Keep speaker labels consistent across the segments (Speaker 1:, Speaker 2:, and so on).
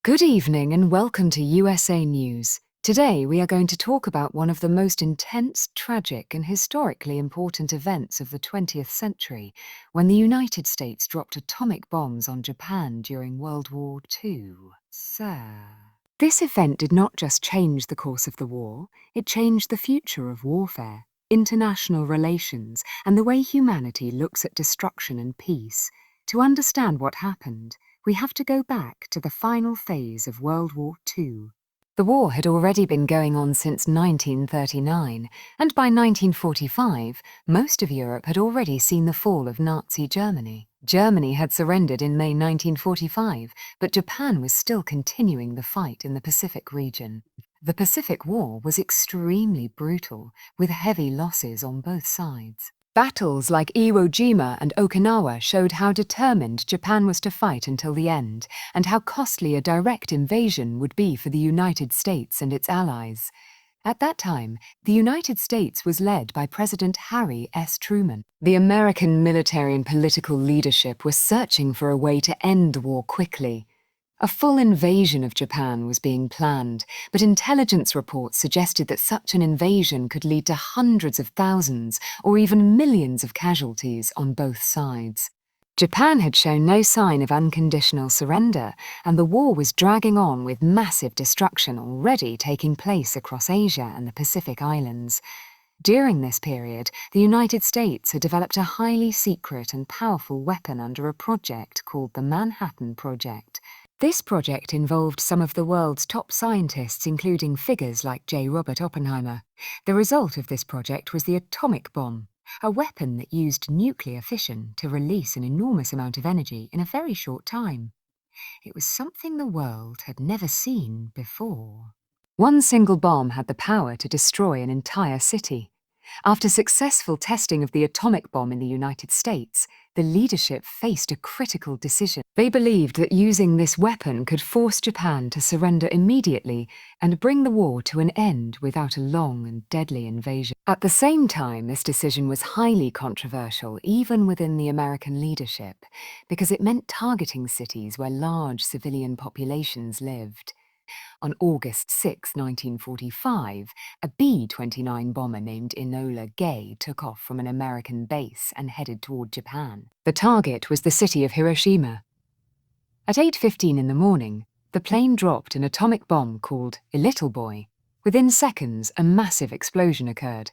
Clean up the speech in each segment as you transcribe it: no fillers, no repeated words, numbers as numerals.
Speaker 1: Good evening and welcome to USA News. Today we are going to talk about one of the most intense, tragic and historically important events of the 20th century, when the United States dropped atomic bombs on Japan during World War II. This event did not just change the course of the war, it changed the future of warfare, international relations, and the way humanity looks at destruction and peace. To understand what happened, we have to go back to the final phase of World War II. The war had already been going on since 1939, and by 1945, most of Europe had already seen the fall of Nazi Germany. Germany had surrendered in May 1945, but Japan was still continuing the fight in the Pacific region. The Pacific War was extremely brutal, with heavy losses on both sides. Battles like Iwo Jima and Okinawa showed how determined Japan was to fight until the end, and how costly a direct invasion would be for the United States and its allies. At that time, the United States was led by President Harry S. Truman. The American military and political leadership were searching for a way to end the war quickly. A full invasion of Japan was being planned, but intelligence reports suggested that such an invasion could lead to hundreds of thousands or even millions of casualties on both sides. Japan had shown no sign of unconditional surrender, and the war was dragging on with massive destruction already taking place across Asia and the Pacific Islands. During this period, the United States had developed a highly secret and powerful weapon under a project called the Manhattan Project. This project involved some of the world's top scientists, including figures like J. Robert Oppenheimer. The result of this project was the atomic bomb, a weapon that used nuclear fission to release an enormous amount of energy in a very short time. It was something the world had never seen before. One single bomb had the power to destroy an entire city. After successful testing of the atomic bomb in the United States, the leadership faced a critical decision. They believed that using this weapon could force Japan to surrender immediately and bring the war to an end without a long and deadly invasion. At the same time, this decision was highly controversial even within the American leadership, because it meant targeting cities where large civilian populations lived. On August 6, 1945, a B-29 bomber named Enola Gay took off from an American base and headed toward Japan. The target was the city of Hiroshima. At 8:15 in the morning, the plane dropped an atomic bomb called a Little Boy. Within seconds, a massive explosion occurred.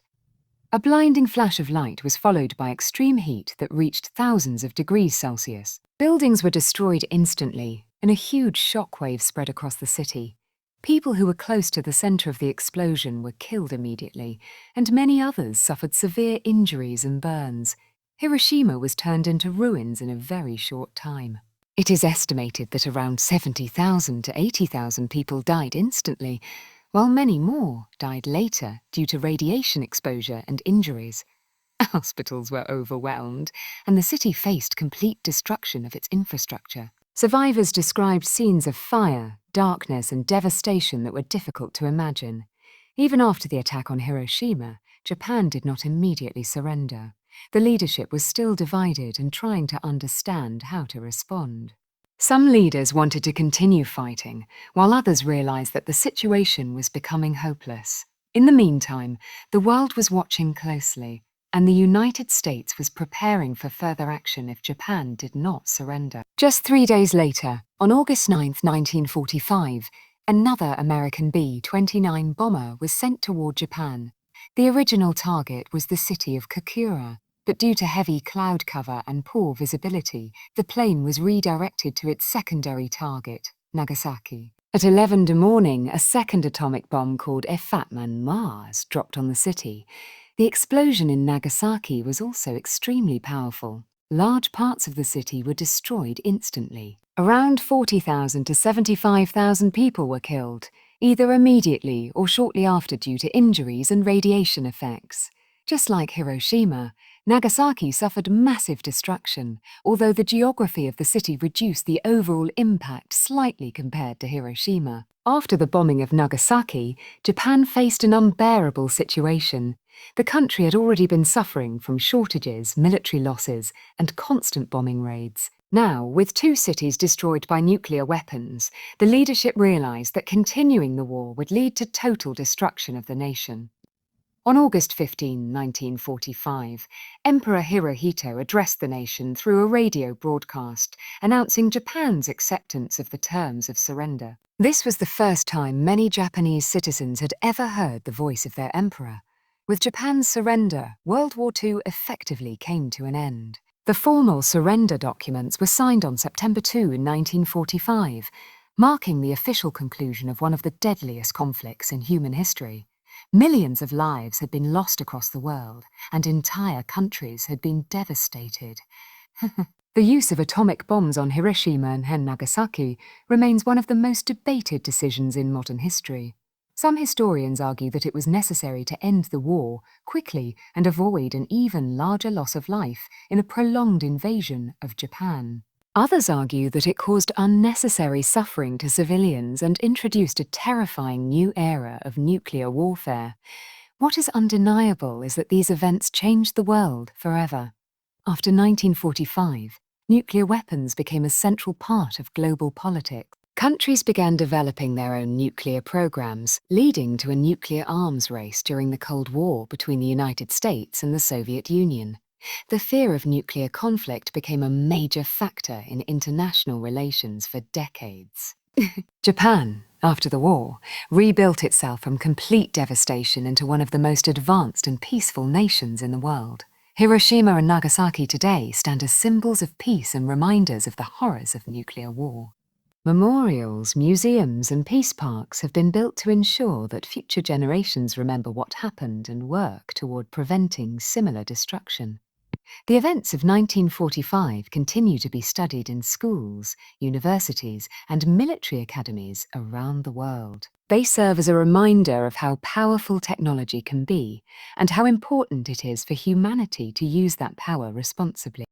Speaker 1: A blinding flash of light was followed by extreme heat that reached thousands of degrees Celsius. Buildings were destroyed instantly, and a huge shockwave spread across the city. People who were close to the center of the explosion were killed immediately, and many others suffered severe injuries and burns. Hiroshima was turned into ruins in a very short time. It is estimated that around 70,000 to 80,000 people died instantly, while many more died later due to radiation exposure and injuries. Hospitals were overwhelmed, and the city faced complete destruction of its infrastructure. Survivors described scenes of fire, darkness, and devastation that were difficult to imagine. Even after the attack on Hiroshima, Japan did not immediately surrender. The leadership was still divided and trying to understand how to respond. Some leaders wanted to continue fighting, while others realized that the situation was becoming hopeless. In the meantime, the world was watching closely, and the United States was preparing for further action if Japan did not surrender. Just 3 days later, on August 9, 1945, another American B-29 bomber was sent toward Japan. The original target was the city of Kokura, but due to heavy cloud cover and poor visibility, the plane was redirected to its secondary target, Nagasaki. At 11 in the morning, a second atomic bomb called a Fat Man Mars dropped on the city. The explosion in Nagasaki was also extremely powerful. Large parts of the city were destroyed instantly. Around 40,000 to 75,000 people were killed, either immediately or shortly after due to injuries and radiation effects. Just like Hiroshima, Nagasaki suffered massive destruction, although the geography of the city reduced the overall impact slightly compared to Hiroshima. After the bombing of Nagasaki, Japan faced an unbearable situation. The country had already been suffering from shortages, military losses, and constant bombing raids. Now, with two cities destroyed by nuclear weapons, the leadership realized that continuing the war would lead to total destruction of the nation. On August 15, 1945, Emperor Hirohito addressed the nation through a radio broadcast, announcing Japan's acceptance of the terms of surrender. This was the first time many Japanese citizens had ever heard the voice of their emperor. With Japan's surrender, World War II effectively came to an end. The formal surrender documents were signed on September 2, 1945, marking the official conclusion of one of the deadliest conflicts in human history. Millions of lives had been lost across the world, and entire countries had been devastated. The use of atomic bombs on Hiroshima and Nagasaki remains one of the most debated decisions in modern history. Some historians argue that it was necessary to end the war quickly and avoid an even larger loss of life in a prolonged invasion of Japan. Others argue that it caused unnecessary suffering to civilians and introduced a terrifying new era of nuclear warfare. What is undeniable is that these events changed the world forever. After 1945, nuclear weapons became a central part of global politics. Countries began developing their own nuclear programs, leading to a nuclear arms race during the Cold War between the United States and the Soviet Union. The fear of nuclear conflict became a major factor in international relations for decades. Japan, after the war, rebuilt itself from complete devastation into one of the most advanced and peaceful nations in the world. Hiroshima and Nagasaki today stand as symbols of peace and reminders of the horrors of nuclear war. Memorials, museums, and peace parks have been built to ensure that future generations remember what happened and work toward preventing similar destruction. The events of 1945 continue to be studied in schools, universities, and military academies around the world. They serve as a reminder of how powerful technology can be and how important it is for humanity to use that power responsibly.